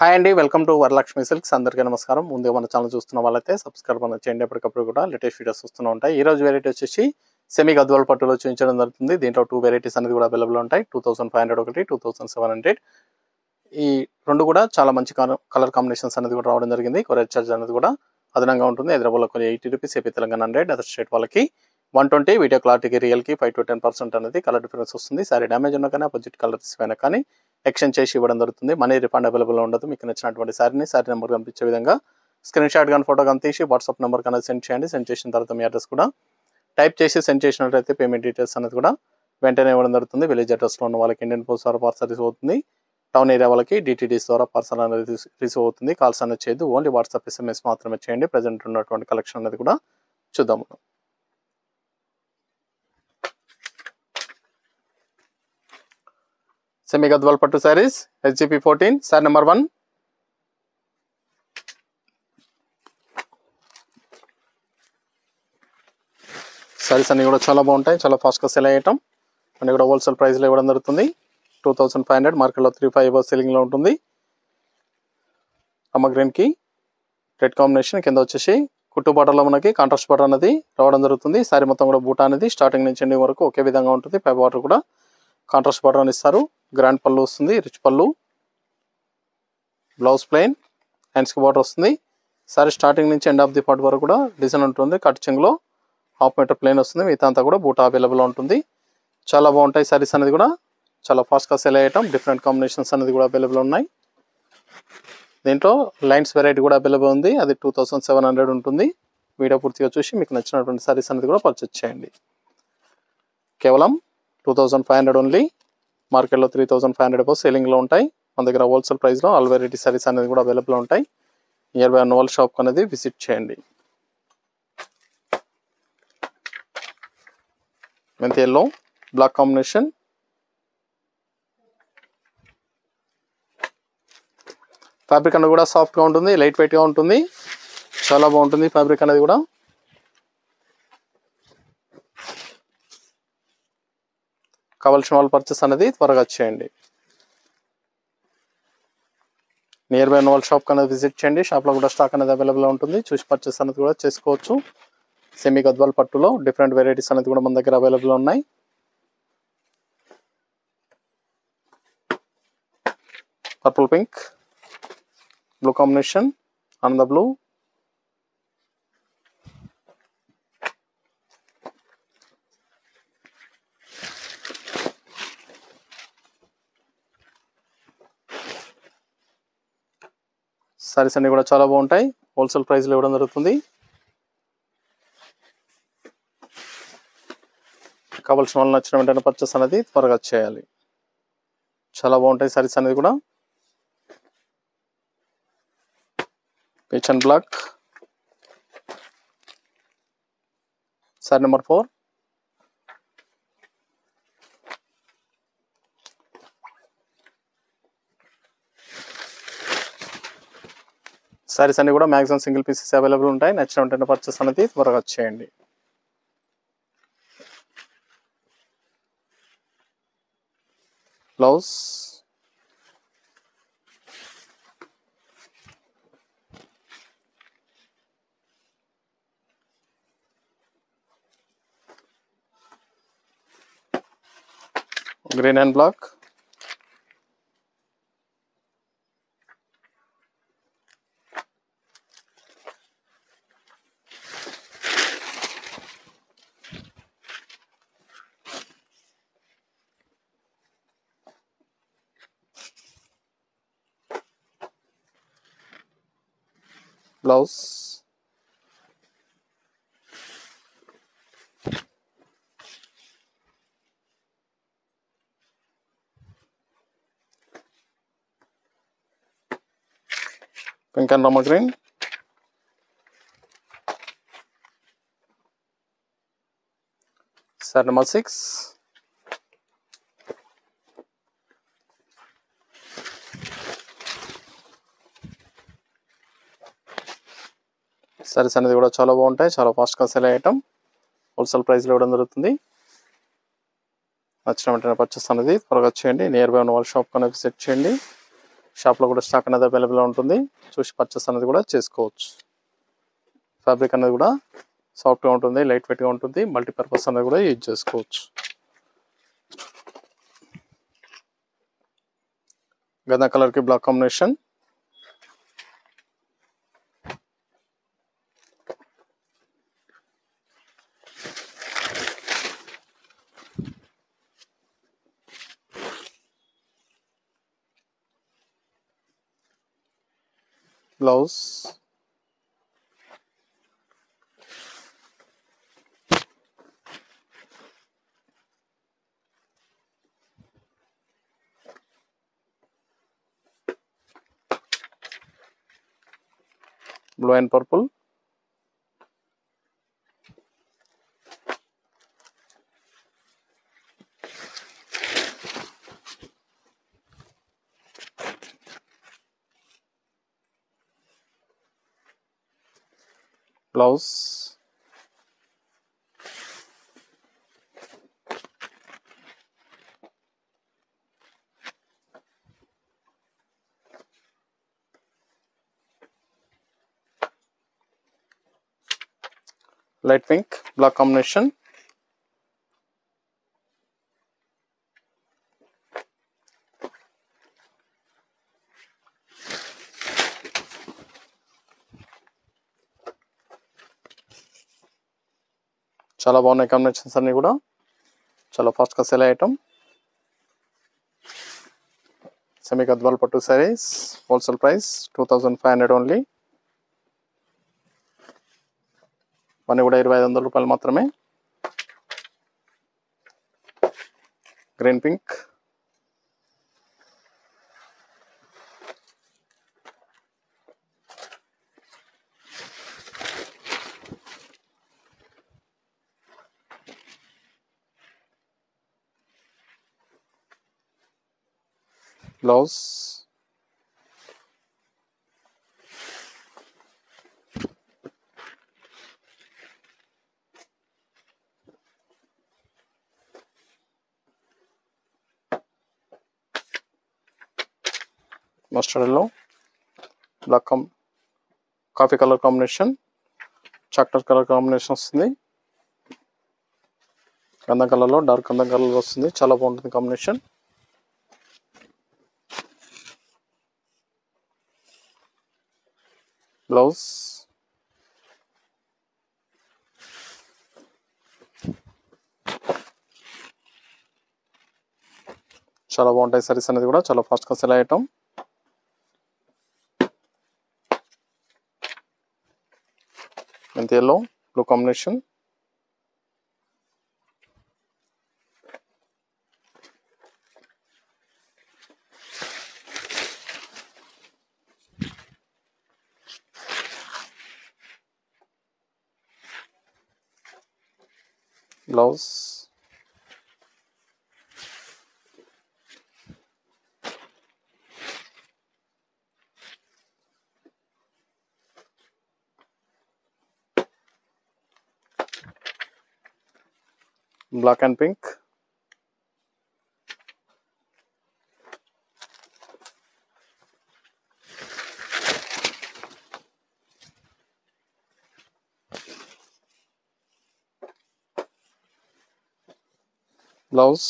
Hi అండి, welcome to Varalakshmi silks. అందరికీ నమస్కారం. ముందుగా మన ఛానల్ చూస్తున్న వాళ్ళైతే సబ్స్క్రైబ్ చేయండి. ఎప్పటికప్పుడు కూడా లేటెస్ట్ వీడియోస్ వస్తూనే ఉంటాయి. ఈ రోజు వెరైటీ వచ్చేసి సెమీ గద్వాల్ పట్టులో చూపించడం జరుగుతుంది. దీంట్లో 2 వెరైటీస్ అనేది కూడా అవైలబుల్ ఉంటాయి. 2500 ఒకటి, 2700. ఈ రెండు కూడా చాలా మంచి కలర్ కాంబినేషన్స్ అనేది కూడా రావడం జరిగింది. కొరియర్ చార్జ్ అనేది కూడా అదనంగా ఉంటుంది. హైదరాబాద్ లో 80 rupees, AP Telangana 100, other state వాళ్ళకి 120. వీడియో క్లారిటీకి రియల్కి 5 to 10% అనేది కలర్ డిఫరెన్స్ వస్తుంది. సారీ డ్యామేజ్ ఉన్నా కానీ అపోజిట్ కలర్స్ అయినా కానీ ఎక్స్చేంజ్ చేసి ఇవ్వడం జరుగుతుంది. మనీ రిఫండ్ అవైలబుల్ ఉండదు. మీకు నచ్చినటువంటి సారీ నెంబర్ కనిపించే విధంగా స్క్రీన్ షాట్ కానీ ఫోటో కానీ తీసి వాట్సాప్ నెంబర్ కన్నా సెండ్ చేయండి. సెండ్ చేసిన తర్వాత మీ అడ్రస్ కూడా టైప్ చేసి సెండ్ చేసినట్లయితే పేమెంట్ డీటెయిల్స్ అనేది కూడా వెంటనే ఇవ్వడం జరుగుతుంది. విలేజ్ అడ్రస్లో ఉన్న వాళ్ళకి ఇండియన్ పోస్ట్ ద్వారా పార్సల్ రిసీవ్ అవుతుంది. టౌన్ ఏరియా వాళ్ళకి డిటీడీస్ ద్వారా పార్సల్ అనేది రిసీవ్ అవుతుంది. కాల్స్ అనేది చేయదు, ఓన్లీ వాట్సాప్ SMS మాత్రమే చేయండి. ప్రజెంట్ ఉన్నటువంటి కలెక్షన్ అనేది కూడా చూద్దాము. సెమీ గద్వాల్ పట్టు saris SGP 14, sorry number 1. Saris అన్ని కూడా చాలా బాగుంటాయి, చాలా ఫాస్ట్గా సెల్ అయ్యటం. అన్ని కూడా హోల్సేల్ ప్రైస్లో ఇవ్వడం జరుగుతుంది. 2500, మార్కెట్లో 35 సెల్లింగ్లో ఉంటుంది. అమ్మ గ్రీన్కి రెడ్ కాంబినేషన్, కింద వచ్చేసి కుట్టు బార్డర్లో మనకి కాంట్రాస్ట్ బార్డర్ అనేది రావడం జరుగుతుంది. శారీ మొత్తం కూడా బూటా అనేది స్టార్టింగ్ నుంచి ఎండింగ్ వరకు ఒకే విధంగా ఉంటుంది. పై బార్డర్ కూడా కాంట్రాస్ట్ బార్డర్ అని ఇస్తారు. గ్రాండ్ పళ్ళు వస్తుంది, రిచ్ పళ్ళు, బ్లౌజ్ ప్లెయిన్, హ్యాండ్స్కి బార్డర్ వస్తుంది. సారీ స్టార్టింగ్ నుంచి ఎండ్ ఆఫ్ ది పార్ట్ వరకు కూడా డిజైన్ ఉంటుంది. కట్ చెంగులో 1/2 మీటర్ ప్లెయిన్ వస్తుంది. మిగతా అంతా కూడా బూటా అవైలబుల్ ఉంటుంది. చాలా బాగుంటాయి సారీస్ అనేది కూడా, చాలా ఫాస్ట్గా సెల్ అయ్యటం. డిఫరెంట్ కాంబినేషన్స్ అనేది కూడా అవైలబుల్ ఉన్నాయి. దీంట్లో లైన్స్ వెరైటీ కూడా అవైలబుల్ ఉంది. అది 2700 ఉంటుంది. వీడియో పూర్తిగా చూసి మీకు నచ్చినటువంటి సారీస్ అనేది కూడా పర్చేజ్ చేయండి. కేవలం 2500 ఓన్లీ. మార్కెట్లో 3500 సెల్లింగ్లో ఉంటాయి. మన దగ్గర హోల్సేల్ ప్రైస్లో ఆల్ వెరైటీ సారీస్ అనేది కూడా అవైలబుల్ ఉంటాయి. నియర్ బై అన్నోల్ షాప్ అనేది విజిట్ చేయండి. మెంతి ఎల్లో బ్లాక్ కాంబినేషన్, ఫ్యాబ్రిక్ అనేది కూడా సాఫ్ట్గా ఉంటుంది, లైట్ వెయిట్గా ఉంటుంది, చాలా బాగుంటుంది ఫ్యాబ్రిక్ అనేది కూడా. కావాల్సిన వాళ్ళు పర్చేస్ అనేది త్వరగా చేయండి. నియర్ బై అన్నోల్ షాప్ అనేది విజిట్ చేయండి. షాప్లో కూడా స్టాక్ అనేది అవైలబుల్ ఉంటుంది. చూసి పర్చేస్ అనేది కూడా చేసుకోవచ్చు. సెమీ గద్వాల్ పట్టులో డిఫరెంట్ వెరైటీస్ అనేది కూడా మన దగ్గర అవైలబుల్ ఉన్నాయి. పర్పుల్ పింక్, బ్లూ కాంబినేషన్, ఆనంద బ్లూ, సారీస్ అన్ని కూడా చాలా బాగుంటాయి. హోల్సేల్ ప్రైస్లో ఇవ్వడం జరుగుతుంది. కావాల్సిన వాళ్ళు నచ్చిన వెంటనే పర్చేస్ అనేది త్వరగా చేయాలి. చాలా బాగుంటాయి సారీస్ అనేది కూడా. Peach and black, sari number 4. Saris అన్ని కూడా మ్యాక్సిమం సింగిల్ పీసెస్ అవైలబుల్ ఉంటాయి. నచ్చిన వెంటనే పర్చేస్ అనేది త్వరగా చేయండి. Blouse, green and black, blouse, pink and Rama green, sari number 6. Saris అనేది కూడా చాలా బాగుంటాయి, చాలా ఫాస్ట్గా సెల్ అయ్యటం. హోల్సేల్ ప్రైస్లో ఇవ్వడం జరుగుతుంది. నచ్చిన వెంటనే పర్చేస్ అనేది త్వరగా చేయండి. నియర్ బై ఉన్న వాళ్ళ షాప్ కన్నా విజిట్ చేయండి. షాప్లో కూడా స్టాక్ అనేది అవైలబుల్ ఉంటుంది, చూసి పర్చేస్ అనేది కూడా చేసుకోవచ్చు. ఫ్యాబ్రిక్ అనేది కూడా సాఫ్ట్గా ఉంటుంది, లైట్ వెయిట్గా ఉంటుంది, మల్టీపర్పస్ అనేది కూడా యూజ్ చేసుకోవచ్చు. గంధా కలర్కి black combination. Blouse blue and purple. Blouse light pink black combination. చాలా బాగున్నాయి కాంబినేషన్స్ అన్ని కూడా, చాలా ఫాస్ట్గా సెల్ ఐటమ్. సెమీ గద్వాల్ పట్టు సారీస్, హోల్సేల్ ప్రైస్ 2500 ఓన్లీ. ఇవన్నీ కూడా 2500 రూపాయలు మాత్రమే. Green pink, blouse mustard yellow black coffee colour combination, chocolate colour combination వస్తుంది. గంధం కలర్లో డార్క్ గంధం కలర్ వస్తుంది, చాలా బాగుంటుంది కాంబినేషన్. బ్లౌజ్ చాలా బాగుంటాయి సారీస్ అనేది కూడా, చాలా ఫాస్ట్గా సెల్ ఐటమ్. మెంతి yellow blue combination. Blouse black and pink. Blouse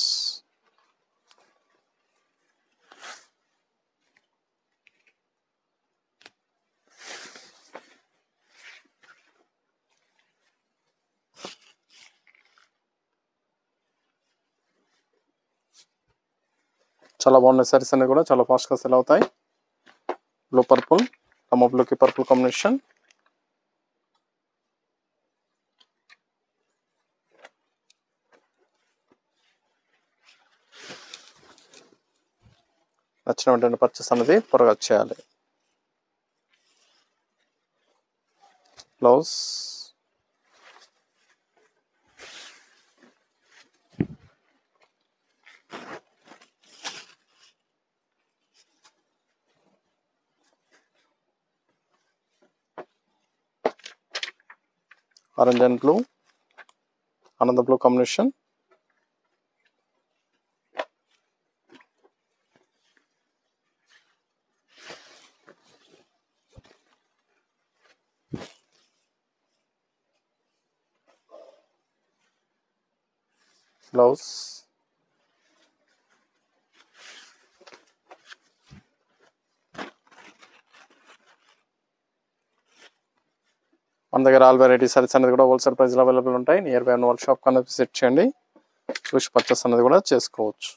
చాలా బాగున్నాయి సారీస్ అన్ని కూడా, చాలా ఫాస్ట్గా సెల్ అవుతాయి. బ్లూ పర్పుల్, అమ్మ బ్లూకి పర్పుల్ కాంబినేషన్. నచ్చిన వెంటనే పర్చేస్ అనేది త్వరగా చేయాలి. బ్లౌజ్ ఆరెంజ్ అండ్ బ్లూ, ఆనంద బ్లూ కాంబినేషన్. బ్లౌజ్ మన దగ్గర ఆల్ వెరైటీ సారీస్ అనేది కూడా హోల్సేల్ ప్రైస్లో అవైలబుల్ ఉంటాయి. నియర్ బై ఉన్న వాళ్ళ షాప్ కన్నా విజిట్ చేయండి, చూసి పర్చేస్ అనేది కూడా చేసుకోవచ్చు.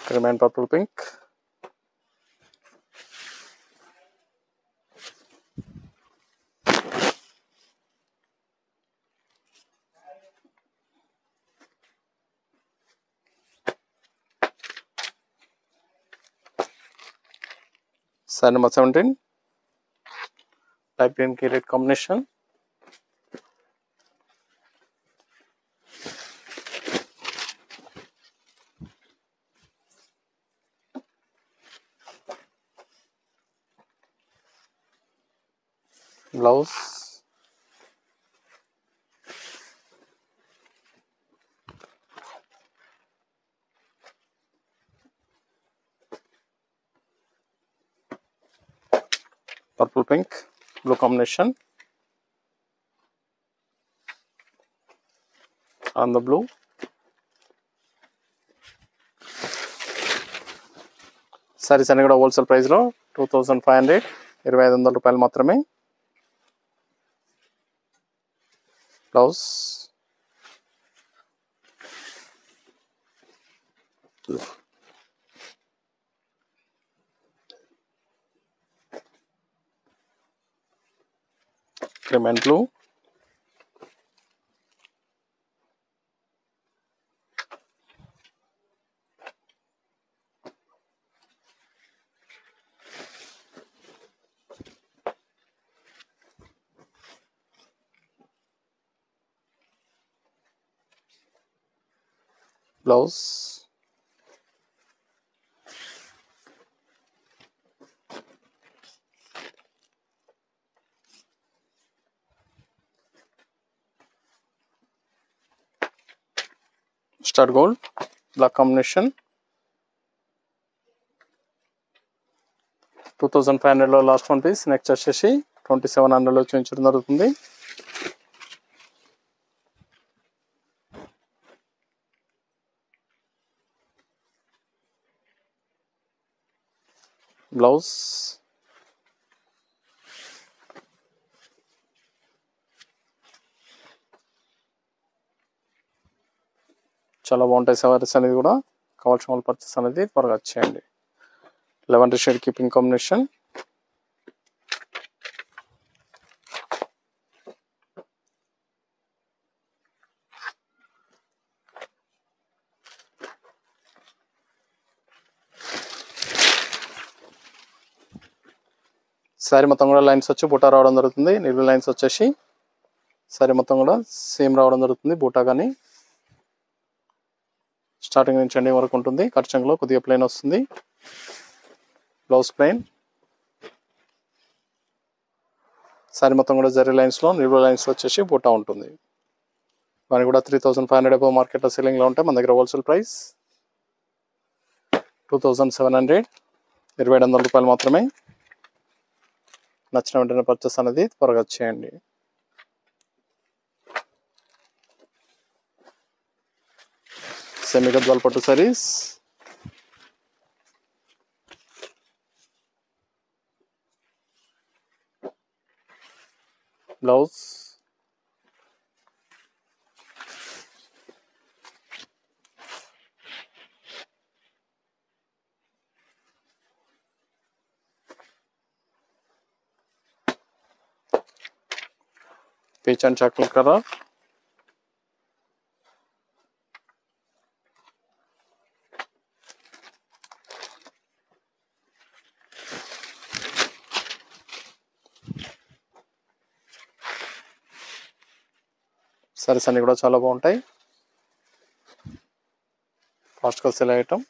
Cream and purple pink, sari number 17 light green కి red combination. Blouse purple pink blue combination on the blue. Saris అన్ని కూడా హోల్సేల్ ప్రైస్లో 2500 2500 రూపాయలు మాత్రమే. Blouse cream and blue, blouse star gold black combination. 2500లో లాస్ట్ వన్ పీస్. నెక్స్ట్ వచ్చేసి 2700లో చూపించడం జరుగుతుంది. బ్లౌజ్ చాలా బాగుంటాయి సారీస్ అనేది కూడా. కావాల్సిన వాళ్ళు పర్చేస్ అనేది త్వరగా చేయండి. 11 షేడ్ కి పింక్ కాంబినేషన్. సారీ మొత్తం కూడా లైన్స్ వచ్చి బూటా రావడం జరుగుతుంది. నిలువు లైన్స్ వచ్చేసి సారీ మొత్తం కూడా సేమ్ రావడం జరుగుతుంది. బూటా కానీ స్టార్టింగ్ నుంచి ఎండింగ్ వరకు ఉంటుంది. ఖర్చంలో కొద్దిగా ప్లెయిన్ వస్తుంది. Blouse plain. సారీ మొత్తం కూడా జరీ లైన్స్లో నిలువు లైన్స్ వచ్చేసి బూటా ఉంటుంది. దాని కూడా 3500 అబౌవ్ మార్కెట్లో సెల్లింగ్లో ఉంటాయి. మన దగ్గర హోల్సేల్ ప్రైస్ 2700 2700 రూపాయలు మాత్రమే. నచ్చిన వెంటనే పర్చేస్ అనేది త్వరగా చేయండి. సెమీ గద్వాల్ పట్టు saris. Blouse peach and chocolate colour. Saris అన్ని కూడా చాలా బాగుంటాయి. ఫాస్ట్గా సెల్ ఐటమ్.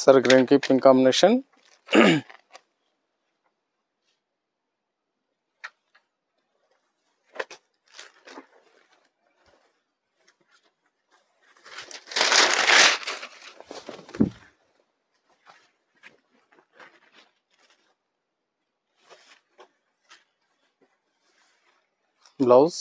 సరే గ్రీన్ కి pink combination. Blouse,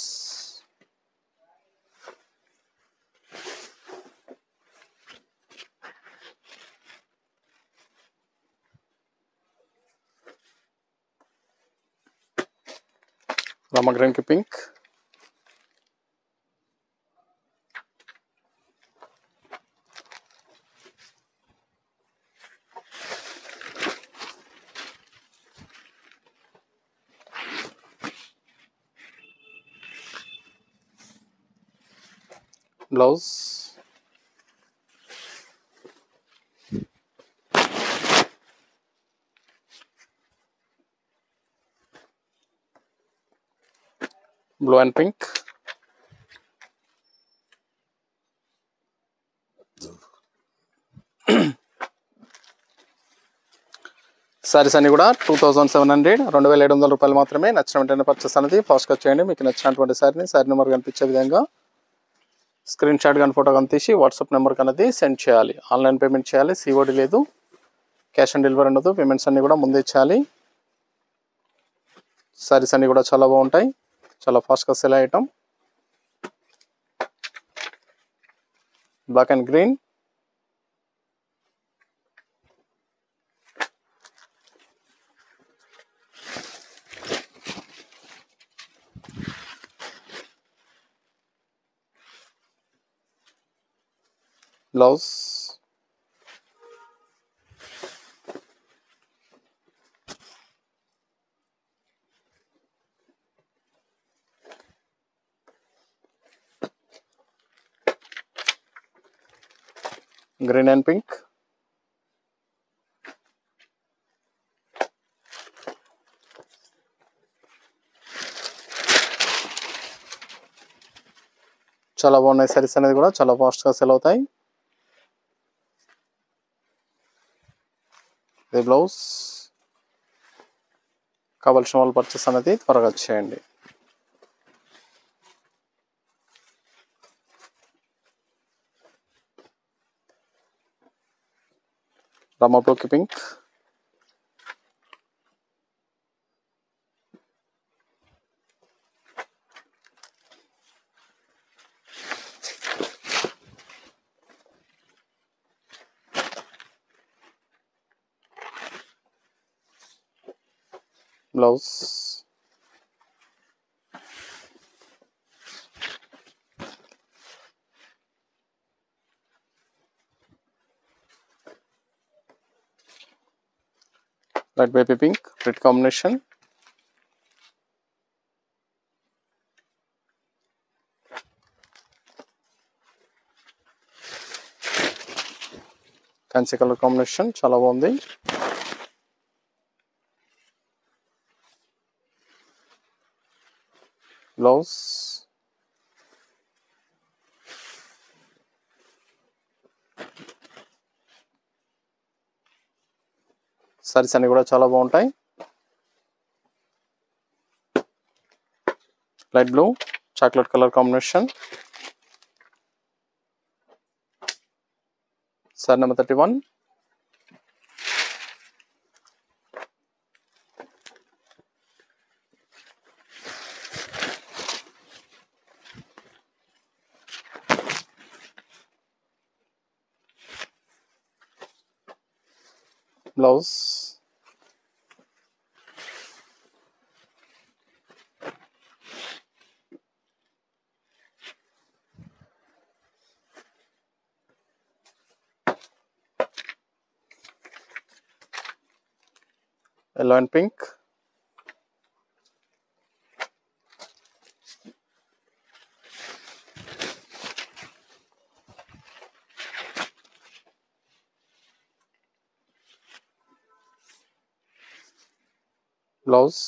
Rama green కి pink, blouse, blue and pink, saris అన్ని కూడా 2700 2700 రూపాయలు మాత్రమే. నచ్చిన వెంటనే పర్చేస్ అనేది ఫాస్ట్గా చేయండి. మీకు నచ్చినటువంటి సారీ నెంబర్ కనిపించే విధంగా స్క్రీన్ షాట్ కానీ ఫోటో కానీ తీసి వాట్సాప్ నెంబర్కి అనేది సెండ్ చేయాలి. ఆన్లైన్ పేమెంట్ చేయాలి, సిఓడి లేదు, క్యాష్ ఆన్ డెలివరీ ఉండదు. పేమెంట్స్ అన్నీ కూడా ముందే చేయాలి. సారీస్ అన్నీ కూడా చాలా బాగుంటాయి, చాలా ఫాస్ట్గా సెల్ అయ్యటం. Black and green, blouse, green and pink, చాలా బాగున్నాయి. సారీస్ అనేది కూడా చాలా ఫాస్ట్గా సెల్ అవుతాయి. ఇది బ్లౌజ్. కావాల్సిన వాళ్ళు పర్చేస్ అనేది త్వరగా చేయండి. రామా బ్లూకి pink, blouse, light baby pink, red combination, fancy colour combination చాలా బాగుంది. బ్లౌజ్, సారీస్ అన్ని కూడా చాలా బాగుంటాయి. Light blue, chocolate colour combination, sari number 31, blouse, yellow and pink, blouse,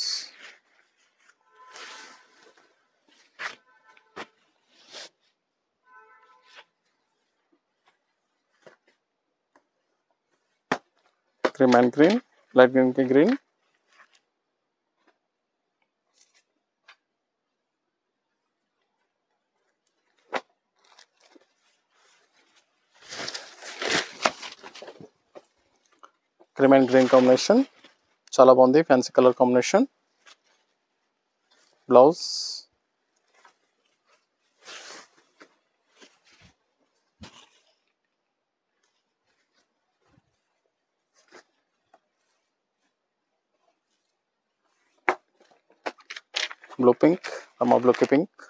cream and green, light green కి green, cream and green combination చాలా బాగుంది. Fancy colour combination, blouse, blue pink, Rama బ్లూకి పింక్,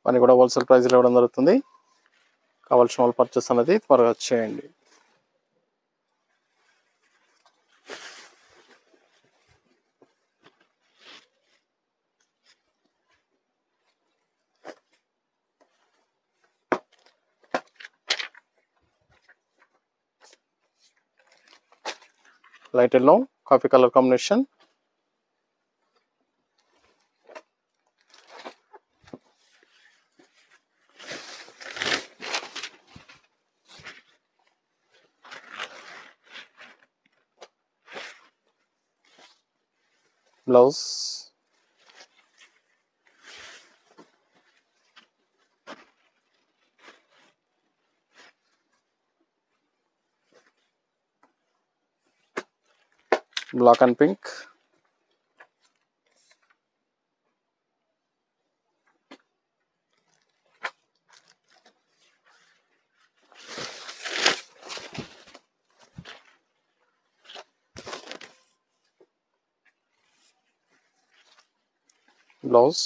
అని కూడా హోల్సేల్ ప్రైస్లో ఇవ్వడం జరుగుతుంది. కావాల్సిన వాళ్ళు పర్చేస్ అనేది త్వరగా చేయండి. Light yellow, coffee colour combination, blouse, black and pink, blouse,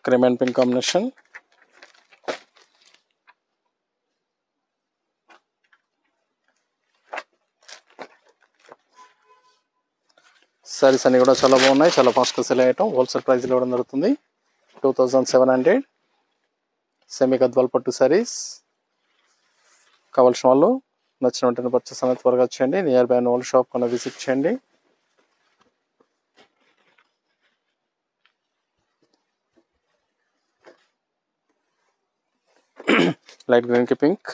cream and pink combination, saris అన్ని కూడా చాలా బాగున్నాయి, చాలా ఫాస్ట్గా సెల్ అయ్యటం. హోల్సేల్ ప్రైస్లో ఇవ్వడం జరుగుతుంది. 2700 సెమీ గద్వాల్ పట్టు సారీస్. కావాల్సిన వాళ్ళు నచ్చిన వెంటనే పర్చేస్ అనేది త్వరగా చేయండి. నియర్ బై ఓల్డ్ షాప్ కన్నా విజిట్ చేయండి. లైట్ గ్రీన్ కి pink,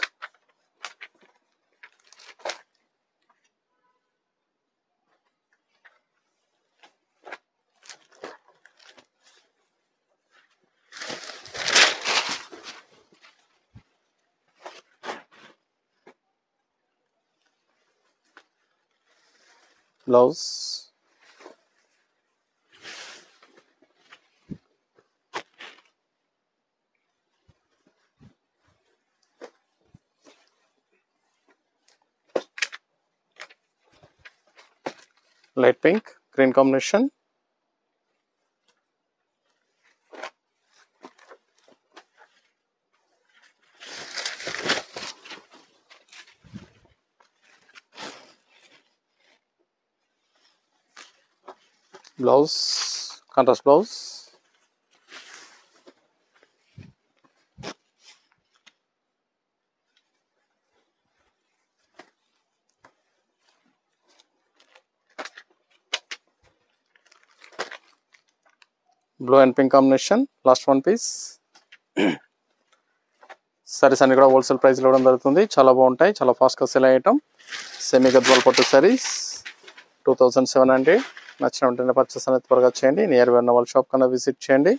blouse, light pink green combination, blouse contrast blouse, blue and pink combination. Last one piece. Saris అన్ని కూడా హోల్సేల్ ప్రైస్లో ఇవ్వడం జరుగుతుంది. చాలా బాగుంటాయి, చాలా ఫాస్ట్గా సెల్ అయ్యటం. సెమీ గద్వాల్ పట్టు సారీస్ 2700. నచ్చిన వెంటనే పర్చేస్ అనేది త్వరగా చేయండి. నియర్ బై ఉన్న వాళ్ళ షాప్ కన్నా విజిట్ చేయండి.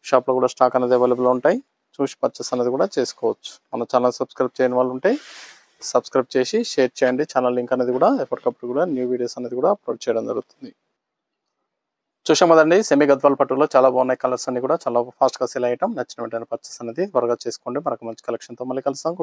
షాప్లో కూడా స్టాక్ అనేది అవైలబుల్ ఉంటాయి, చూసి పర్చేస్ అనేది కూడా చేసుకోవచ్చు. మన ఛానల్ సబ్స్క్రైబ్ చేయని వాళ్ళు ఉంటే సబ్స్క్రైబ్ చేసి షేర్ చేయండి. ఛానల్ లింక్ అనేది కూడా ఎప్పటికప్పుడు కూడా న్యూ వీడియోస్ అనేది కూడా అప్లోడ్ చేయడం జరుగుతుంది. చూసాం కదండి, సెమీ గద్వాల్ పట్టులో చాలా బాగున్నాయి. కలర్స్ అన్ని కూడా చాలా ఫాస్ట్గా సెల్ అయ్యటం. నచ్చిన వెంటనే పర్చేస్ అనేది త్వరగా చేసుకోండి. మనకు మంచి కలెక్షన్తో మళ్ళీ కలుస్తాం.